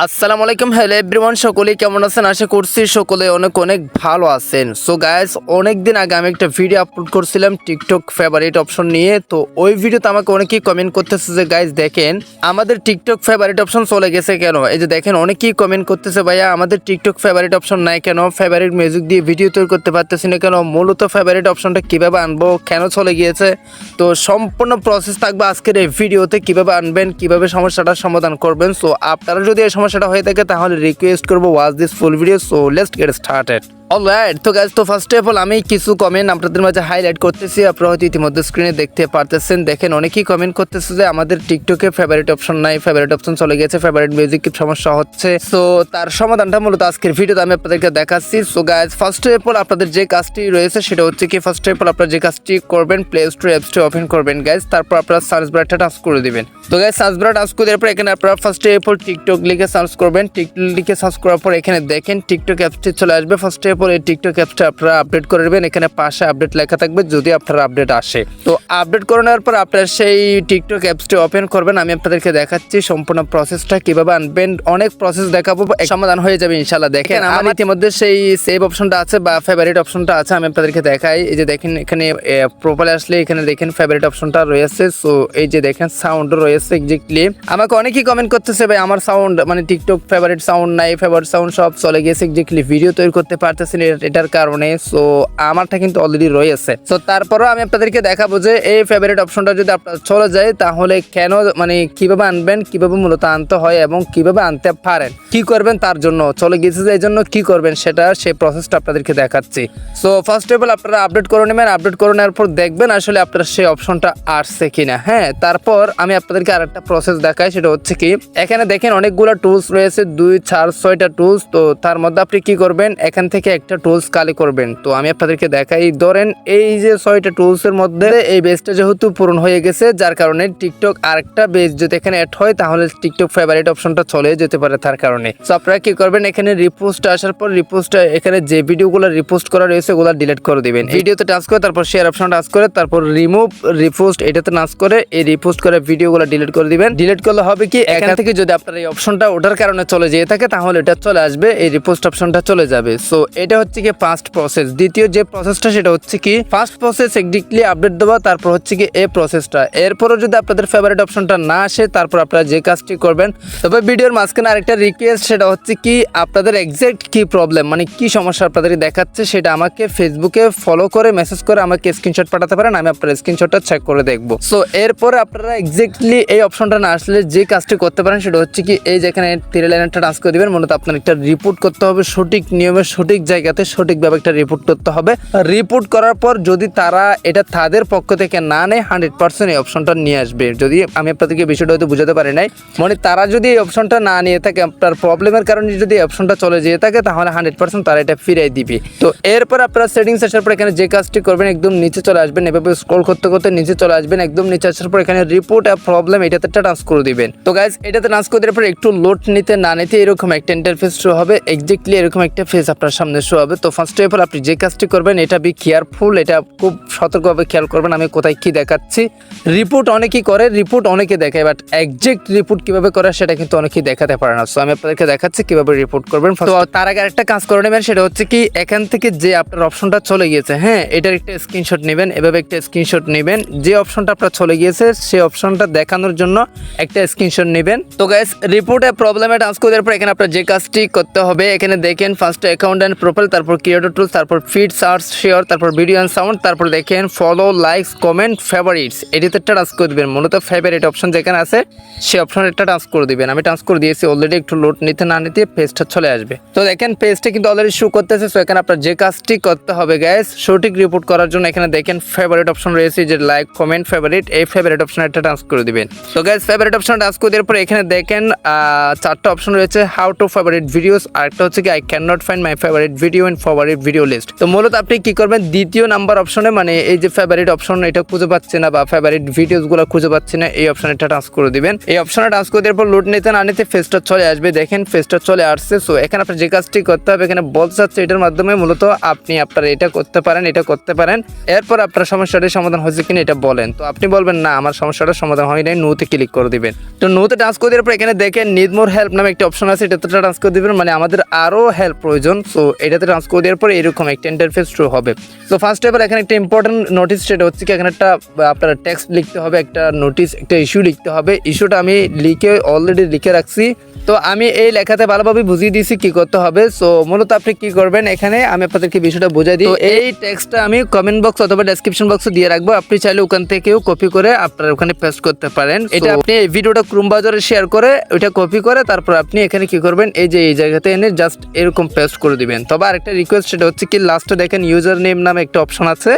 আসসালামু আলাইকুম, hello everyone, সকলেই কেমন আছেন? আশা করছি সকলে অনেক অনেক ভালো আছেন। সো গাইস, অনেক দিন আগে আমি একটা ভিডিও আপলোড করছিলাম টিকটক ফেভারিট অপশন নিয়ে। তো ওই ভিডিওতে আমাকে অনেকেই কমেন্ট করতেছে যে গাইস দেখেন আমাদের টিকটক ফেভারিট অপশন চলে গেছে কেন। এই যে দেখেন অনেকেই কমেন্ট করতেছে ভাইয়া আমাদের টিকটক ফেভারিট অপশন নাই কেন, ফেভারিট মিউজিক দিয়ে ভিডিও তৈরি করতে পারতেছি না কেন, মূলত ফেভারিট অপশনটা কিভাবে আনবো, কেন চলে গিয়েছে। তো সম্পূর্ণ প্রসেস থাকবে আজকের এই ভিডিওতে, কিভাবে আনবেন, কিভাবে সমস্যাটার সমাধান করবেন। সো আপনারা যদি এই সমস্যাটা হয়ে থাকে তাহলে রিকোয়েস্ট করবো watch this full video. So let's get started. Alright, তো গাইস, তো ফার্স্ট অফ অল আমি কিছু কমেন্ট আপনাদের মাঝে হাইলাইট করতেছি। আপনারা হয়তো ইতিমধ্যে স্ক্রিনে দেখতে পারতেছেন। দেখেন অনেকেই কমেন্ট করতেছে যে আমাদের টিকটকে ফেভারিট অপশন নাই, ফেভারিট অপশন চলে গেছে, ফেভারিট মিউজিক কি সমস্যা হচ্ছে। সো তার সমাধানটা মূলত আজকের ভিডিওতে আমি আপনাদেরকে দেখাচ্ছি। So guys, first of all আপনাদের যে কাজটি রয়েছে সেটা হচ্ছে কি, ফার্স্ট অফ অল আপনারা যে কাজটি করবেন, play store app store open করবেন গাইস। তারপর আপনারা সার্চ বারটা টাচ করে দিবেন। তো গাইস, সার্চ বার টাচ করে দেওয়ার পর এখানে আপনারা ফার্স্ট অফ অল টিকটক লিখে সার্চ করবেন। টিকটক লিখে সার্চ করার পর এখানে দেখেন টিকটক অ্যাপসটি চলে আসবে। ফার্স্ট অফ অল এই টিকটক অ্যাপসটা আপনারা আপডেট করে নেবেন। এখানে পাশে আপডেট লেখা থাকবে যদি আপনার আপডেট আসে। তো আপডেট করানোর পর আপনারা সেই টিকটক অ্যাপসটি ওপেন করবেন। আমি আপনাদেরকে দেখাচ্ছি সম্পূর্ণ প্রসেসটা কিভাবে আনবেন। অনেক প্রসেস দেখাবো, সমাধান হয়ে যাবে ইনশাআল্লাহ। দেখেন আমার ইতিমধ্যে সেই সেভ অপশনটা আছে বা ফেভারিট অপশনটা আছে, আমি আপনাদেরকে দেখাই। এই যে দেখেন এখানে প্রোফাইলে আসলে এখানে দেখেন ফেভারিট অপশনটা রয়েছে। সো এই যে দেখেন সাউন্ড রয়েছে এক্স্যাক্টলি। আমাকে অনেকেই কমেন্ট করতেছে ভাই আমার সাউন্ড মানে টিকটক ফেভারিট সাউন্ড নাই, ফেভারিট সাউন্ড সব চলে গেছে এক্স্যাক্টলি, ভিডিও তৈরি করতে পারতেছি না এটার কারণে। সো আমারটা কিন্তু অলরেডি রয়েছে। সো তারপরও আমি আপনাদেরকে দেখাবো যে এই ফেভারিট অপশনটা যদি আপনার চলে যায় তাহলে কেন, মানে কিভাবে আনবেন, কিভাবে মূলত আনতে হয় এবং কিভাবে আনতে পারেন, কি করবেন তার জন্য। চলে গেছে যে এই জন্য কি করবেন সেটা, সেই প্রসেসটা আপনাদেরকে দেখাচ্ছি। সো ফার্স্ট অফ অল আপনারা আপডেট করে নেবেন। আপডেট করে নেওয়ার পর দেখবেন আসলে আপনার সেই অপশনটা আসছে কিনা। হ্যাঁ, তারপর আমি আপনাদেরকে আরেকটা প্রসেস দেখাই, সেটা হচ্ছে কি এখানে দেখেন অনেকগুলো টুলস রয়েছে, 2, 4, 6টা টুলস। তো তার মধ্যে আপনি কি করবেন, এখান থেকে একটা টুলস কালি করবেন। তো আমি আপনাদেরকে দেখাই, ধরেন এই যে 6টা টুলসের মধ্যে এই বেজটা যেহেতু পূরণ হয়ে গেছে, যার কারণে টিকটক আরেকটা বেজ যদি এখানে অ্যাড হয় তাহলে টিকটক ফেভারিট অপশনটা চলে যেতে পারে তার কারণে। তো আপনারা কি করবেন, এখানে রিপোস্ট আসার পর রিপোস্টটা এখানে যে ভিডিওগুলো রিপোস্ট করা রয়েছে ওগুলো ডিলিট করে দিবেন। ভিডিওতে টাচ করে তারপর শেয়ার অপশন টাচ করে তারপর রিমুভ রিপোস্ট এটাতে টাচ করে এই রিপোস্ট করে ভিডিওগুলো ডিলিট করে দিবেন। ডিলিট করলে হবে কি, এখান থেকে যদি আপনার এই অপশনটা ওঠার কারণে চলে যেয়ে থাকে তাহলে এটা চলে আসবে, এই রিপোস্ট অপশনটা চলে যাবে। সো এটা হচ্ছে কি ফার্স্ট প্রসেস। দ্বিতীয় যে প্রসেসটা সেটা হচ্ছে কি, ফার্স্ট প্রসেস এক্স্যাক্টলি আপডেট দেওয়া, তারপর হচ্ছে কি এই প্রসেসটা। এরপরও যদি আপনাদের ফেভারিট অপশনটা না আসে তারপর আপনারা যে কাজটি করবেন, তবে ভিডিওর মাঝখানে আরেকটা রিকোয়েস্ট, সেটা হচ্ছে কি আপনাদের এক্সাক্ট কি প্রবলেম মানে কি সমস্যা আপনাদের দেখাচ্ছে সেটা আমাকে ফেসবুকে ফলো করে মেসেজ করে আমাকে স্ক্রিনশট পাঠাতে পারেন, আমি আপনার স্ক্রিনশটটা চেক করে দেখবো। সো এরপরে আপনারা এক্স্যাক্টলি এই অপশনটা না আসলে যে কাজটি করতে পারেন সেটা হচ্ছে কি, এই যেখানে তীরের লাইনটা টাচ করে দিবেন, মূলত আপনার একটা রিপোর্ট করতে হবে, সঠিক নিয়মে সঠিক জায়গাতে সঠিকভাবে একটা রিপোর্ট করতে হবে। রিপোর্ট করার পর যদি তারা এটা তাদের পক্ষ থেকে না নেয় 100% এই অপশনটা নিয়ে আসবে। যদি আমি আপনাদেরকে বিষয়টা হয়তো বুঝাতে পারি নাই, মানে তারা যদি এই অপশনটা না নিয়ে থাকে, আপনার প্রবলেমের কারণে যদি এই অপশনটা চলে যেয়ে থাকে তাহলে 100% তারা এটা ফিরিয়ে দিবে। তো এরপর আপনারা সেটিংস আসার পর এখানে যে কাজটি করবেন, একদম নিচে চলে আসবেন, এভাবে স্ক্রল করতে করতে নিচে চলে আসবেন। একদম নিচে আসার পর এখানে রিপোর্ট অ্যাপ প্রবলেম এটাতে টাচ করে দিবেন। তো গাইস, এটাতে টাচ করে দেওয়ার পর একটু লোড নিতে না নিতে এরকম একটা ইন্টারফেস শো হবে, এক্স্যাক্টলি এরকম একটা ফেস আপনার সামনে শো হবে। তো ফার্স্ট অফ অল আপনি যে কাজটি করবেন এটা বি কেয়ারফুল, এটা খুব সতর্কভাবে খেয়াল করবেন আমি কোথায় কি দেখাচ্ছি। রিপোর্ট অনেকেই করে, রিপোর্ট অনেকে দেখায়, বাট এক্সাক্ট রিপোর্ট কিভাবে করে সেটা কিন্তু অনেকেই দেখাতে পারে না। সো আমি আপনাদেরকে দেখাচ্ছি কিভাবে রিপোর্ট করবেন। তো তার আগে একটা কাজ করে নেবেন, সেটা হচ্ছে কি এখান থেকে যে আপনার অপশনটা চলে গিয়েছে, হ্যাঁ, এটার একটা স্ক্রিনশট নেবেন। এভাবে একটা স্ক্রিনশট নেবেন, যে অপশনটা আপনার চলে গিয়েছে সেই অপশনটা দেখানোর জন্য একটা স্ক্রিনশট নেবেন। তো গাইস, রিপোর্টে প্রবলেমে টাচ করে দেওয়ার পর এখানে আপনার যে কাজটি করতে হবে, এখানে দেখেন ফার্স্ট অ্যাকাউন্ট অ্যান্ড প্রোফাইল, তারপর ক্রিয়েটর টুলস, তারপর ফিড, সার্চ, শেয়ার, তারপর ভিডিও অ্যান্ড সাউন্ড, তারপর দেখেন ফলো, লাইকস, কমেন্ট, ফেভারিটস এটিতে টাচ করে দিবেন। মূলত ফেভারিট অপশন যেখানে আছে সেই অপশনে একটা টাচ করে দিবেন। আমি টাচ করে দিয়েছি অলরেডি, একটু লোড নিতে না নিতে পেজটা চলে আসবে। তো দেখেন পেজটা কিন্তু অলরেডি শো করতেছে। সো এখানে আপনার যে কাজটি করতে হবে গাইস, সঠিক রিপোর্ট করার জন্য এখানে দেখেন ফেভারিট অপশন রয়েছে, যে লাইক, কমেন্ট, ফেভারিট, এই ফেভারিট অপশনে একটা টাচ করে দিবেন। তো গাইস, ফেভারিট অপশনে টাচ করে দেওয়ার পর এখানে দেখেন 4টা অপশন রয়েছে, হাউ টু ফেভারিট ভিডিওস, আরেকটা হচ্ছে কি I can not find my favourite video in favourite video list. তো মূলত আপনি কি করবেন, দ্বিতীয় নাম্বার অপশনে মানে এই যে ফেভারিট অপশন এটা খুঁজে পাচ্ছে না বা ফেভারিট ভিডিওসগুলো খুঁজে পাচ্ছে না, এই অপশনে এটা টাচ করে দিবেন। এই অপশনে টাচ করে দেওয়ার পর লোড নিতে না নিতে ফেসটা চলে আসবে। দেখেন ফেসটা চলে আসছে। সো এখানে আপনার যে কাজটি করতে হবে, এখানে বলতে চাচ্ছে এটার মাধ্যমে মূলত আপনি আপনার এটা করতে পারেন, এটা করতে পারেন, এরপর আপনার সমস্যাটির সমাধান হয়েছে কিনা এটা বলেন। তো আপনি বলবেন না আমার সমস্যাটার সমাধান হয় নাই, নোতে ক্লিক করে দিবেন। তো নোতে টাচ করে দেওয়ার পর এখানে দেখেন নিড মোর হেল্প নামে একটা অপশন আছে, এটাতে টাচ করে দিবেন, মানে আমাদের আরো হেল্প প্রয়োজন। সো এটাতে টাচ করে দেওয়ার পর এরকম একটা ইন্টারফেস শুরু হবে। তো ফার্স্ট এবার এখানে একটা ইম্পর্টেন্ট নোটিস, সেটা হচ্ছে কি এখানে একটা আপনার টেক্সট লিখতে হবে, একটা নোটিস, একটা ইস্যু লিখতে হবে। ইস্যুটা আমি অলরেডি লিখে রাখছি। তো আমি এই লেখাতে ভালোভাবে বুঝিয়ে দিয়েছি কি করতে হবে। সো মূলত আপনি কি করবেন, এখানে আমি আপনাদেরকে বিষয়টা বুঝাই দিই। তো এই টেক্সটটা আমি কমেন্ট বক্স অথবা ডেসক্রিপশন বক্সে দিয়ে রাখবো, আপনি চাইলে ওখান থেকেও কপি করে আপনার ওখানে পেস্ট করতে পারেন। এটা আপনি এই ভিডিওটা ক্রোম ব্রাউজারে শেয়ার করে ওইটা কপি করে তারপর আপনি এখানে কি করবেন, এই যে এই জায়গাতে এনে জাস্ট এরকম পেস্ট করে দিবেন। তবে আরেকটা রিকোয়েস্ট, সেটা হচ্ছে কি লাস্টে দেখেন ইউজার নেম নামে একটা অপশন আছে,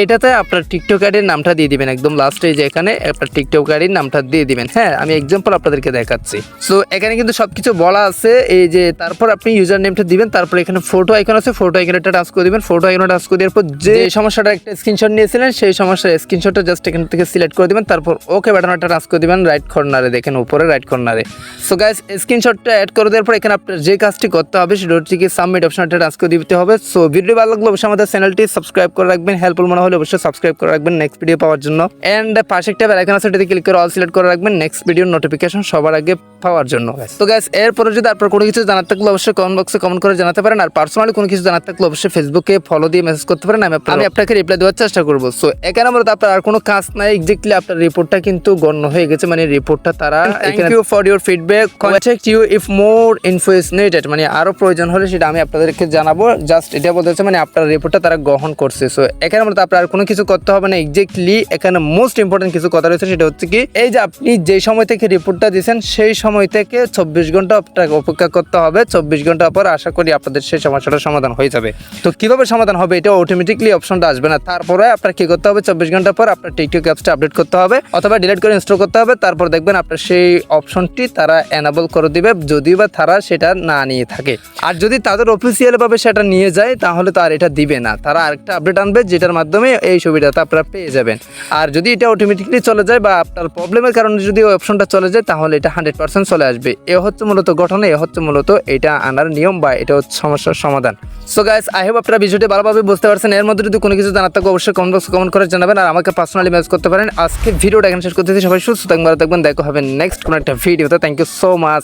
এটাতে আপনার টিকটক আইডির নামটা দিয়ে দিবেন। একদম লাস্টে যে এখানে আপনার টিকটক আইডির নামটা দিয়ে দিবেন। হ্যাঁ, আমি এক্সাম্পল আপনাদেরকে দেখাচ্ছি। সো এখানে কিন্তু সবকিছু বলা আছে। এই যে তারপর আপনি ইউজার নেমটা দিবেন, তারপর এখানে ফটো আইকন আছে, ফটো আইকনটা টাচ করে দিবেন। ফটো আইকনটা টাচ করে দেওয়ার পর যে সমস্যাটা একটা স্ক্রিনশট নিয়েছিলেন সেই সমস্যার স্ক্রিনশটটা জাস্ট এখান থেকে সিলেক্ট করে দিবেন। তারপর ওকে বাটনটা টাচ করে দিবেন রাইট কর্নারে, দেখেন উপরে রাইট কর্নারে। সো গাইস স্ক্রিনশটটা অ্যাড করে দেওয়ার পর এখানে আপনার যে কাজটি করতে হবে সেটা হচ্ছে কি সাবমিট অপশনটা টাচ করে দিতে হবে। সো ভিডিও ভালো লাগলে অবশ্যই আমাদের চ্যানেলটি সাবস্ক্রাইব করে রাখবেন, হেল্পফুল মনে হলে অবশ্যই সাবস্ক্রাইব করে রাখবেন নেক্সট ভিডিও পাওয়ার জন্য। এন্ড পাশে একটা বেল আইকন আছে, এটাতে ক্লিক করে অল সিলেক্ট করে রাখবেন নেক্সট ভিডিওর নোটিফিকেশন সবার আগে পাওয়ার জন্য। তো গাইস এরপরে যদি আপনার কোনো কিছু জানার থাকলে অবশ্যই কমেন্ট বক্সে কমেন্ট করে জানাতে পারেন। আর পার্সোনালি কোনো কিছু জানার থাকলে অবশ্যই ফেসবুকে ফলো দিয়ে মেসেজ করতে পারেন, আমি আপনাকে রিপ্লাই দেওয়ার চেষ্টা করব। সো এখানে মূলত আপনার আর কোনো কাজ নাই, এক্স্যাক্টলি আপনার রিপোর্টটা কিন্তু গণ্য হয়ে গেছে, মানে রিপোর্টটা তারা thank you for your feedback, contact you if more info is needed, মানে আরো প্রয়োজন হলে সেটা আমি আপনাদেরকে জানাবো। জাস্ট এটা বলতে হচ্ছে মানে আপনার রিপোর্টটা তারা গ্রহণ করছে। সো এখানে মূলত আপনার আর কোনো কিছু করতে হবে না। এক্স্যাক্টলি এখানে মোস্ট ইম্পর্টেন্ট কিছু কথা রয়েছে, সেটা হচ্ছে কি এই যে আপনি যে সময় থেকে রিপোর্টটা দিয়েছেন সেই সময় থেকে 24 ঘন্টা আপনাকে অপেক্ষা করতে হবে। 24 ঘন্টা পর আশা করি আপনাদের সেই সমস্যাটার সমাধান হয়ে যাবে। তো কিভাবে সমাধান হবে, এটা অটোমেটিকলি অপশনটা আসবে না। তারপরে আপনার কি করতে হবে, 24 ঘন্টা পর আপনার টিকটক অ্যাপসটা আপডেট করতে হবে অথবা ডিলিট করে ইনস্টল করতে হবে। তারপর দেখবেন আপনার সেই অপশনটি তারা এনাবল করে দিবে, যদিও বা তারা সেটা না নিয়ে থাকে। আর যদি তাদের অফিসিয়াল ভাবে সেটা নিয়ে যায় তাহলে তো আর এটা দিবে না, তারা আরেকটা আপডেট আনবে যেটার মাধ্যমে এই সুবিধাটা আপনারা পেয়ে যাবেন। আর যদি এটা অটোমেটিকলি চলে যায় বা আপনার প্রবলেমের কারণে যদি ওই অপশনটা চলে যায় তাহলে এটা 100% চলে আসবে। এ হচ্ছে মূলত ঘটনা, এ হচ্ছে মূলত এটা আনার নিয়ম বা এটা হচ্ছে সমস্যার সমাধান। সো গাইস আই হোপ আপনারা বিষয়টি ভালোভাবে বুঝতে পারছেন। এর মধ্যে যদি কোনো কিছু জানার থাকে অবশ্যই কমেন্ট বক্সে কমেন্ট করে জানাবেন আর আমাকে পার্সোনালি মেসেজ করতে পারেন। আজকে ভিডিওটা এখানে শেষ করতেছি। সবাই সুস্থ থাকবেন, ভালো থাকবেন, দেখা হবে নেক্সট কোনো একটা ভিডিওতে। Thank you so much.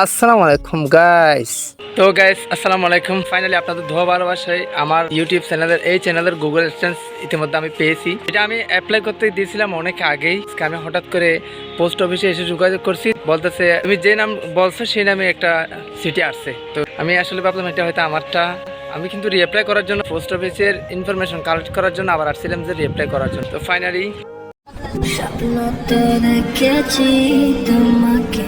আসসালামু আলাইকুম গাইস। তো গাইস আসসালামু আলাইকুম। ফাইনালি আপনাদের ধোয়া ভালোবাসায় আমার ইউটিউব চ্যানেলের এই চ্যানেলের গুগল অ্যাডসেন্স ইতিমধ্যে আমি পেয়েছি। এটা আমি অ্যাপ্লাই করতে দিয়েছিলাম অনেক আগেই। আমি হঠাৎ করে পোস্ট অফিসে এসে যোগাযোগ করছি, বলতেছে তুমি যে নাম বলছো সেই নামে একটা সিটি আসছে। তো আমি আসলে ভাবলাম এটা হয়তো আমারটা। আমি কিন্তু রিঅ্যাপ্লাই করার জন্য পোস্ট অফিসের ইনফরমেশন কালেক্ট করার জন্য আবার আসছিলাম যে রিঅ্যাপ্লাই করার জন্য। তো ফাইনালি স্বপ্ন তো দেখেছি তোমাকে